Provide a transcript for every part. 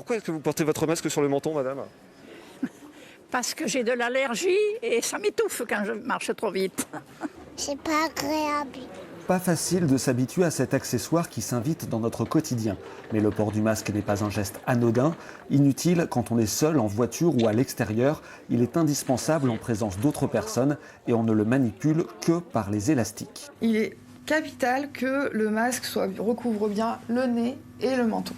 Pourquoi est-ce que vous portez votre masque sur le menton, madame? Parce que j'ai de l'allergie et ça m'étouffe quand je marche trop vite. C'est pas agréable. Pas facile de s'habituer à cet accessoire qui s'invite dans notre quotidien. Mais le port du masque n'est pas un geste anodin. Inutile quand on est seul en voiture ou à l'extérieur. Il est indispensable en présence d'autres personnes et on ne le manipule que par les élastiques. Il est capital que le masque recouvre bien le nez et le menton.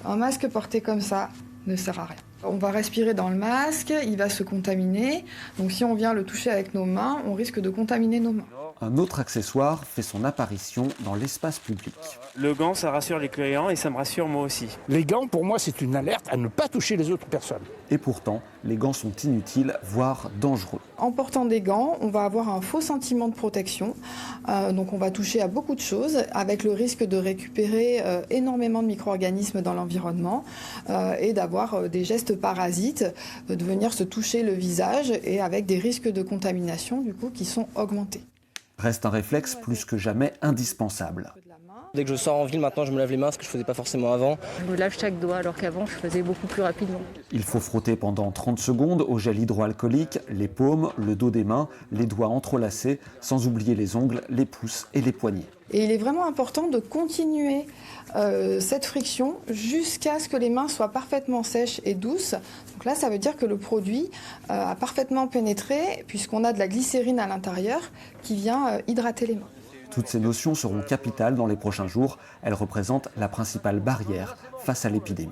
Un masque porté comme ça ne sert à rien. On va respirer dans le masque, il va se contaminer. Donc si on vient le toucher avec nos mains, on risque de contaminer nos mains. Un autre accessoire fait son apparition dans l'espace public. Le gant, ça rassure les clients et ça me rassure moi aussi. Les gants, pour moi, c'est une alerte à ne pas toucher les autres personnes. Et pourtant, les gants sont inutiles, voire dangereux. En portant des gants, on va avoir un faux sentiment de protection. Donc on va toucher à beaucoup de choses, avec le risque de récupérer énormément de micro-organismes dans l'environnement et d'avoir des gestes parasites, de venir se toucher le visage et avec des risques de contamination du coup qui sont augmentés. Reste un réflexe plus que jamais indispensable. Dès que je sors en ville, maintenant, je me lave les mains, ce que je ne faisais pas forcément avant. Je me lave chaque doigt, alors qu'avant, je faisais beaucoup plus rapidement. Il faut frotter pendant 30 secondes au gel hydroalcoolique, les paumes, le dos des mains, les doigts entrelacés, sans oublier les ongles, les pouces et les poignets. Et il est vraiment important de continuer cette friction jusqu'à ce que les mains soient parfaitement sèches et douces. Donc là, ça veut dire que le produit a parfaitement pénétré, puisqu'on a de la glycérine à l'intérieur qui vient hydrater les mains. Toutes ces notions seront capitales dans les prochains jours. Elles représentent la principale barrière face à l'épidémie.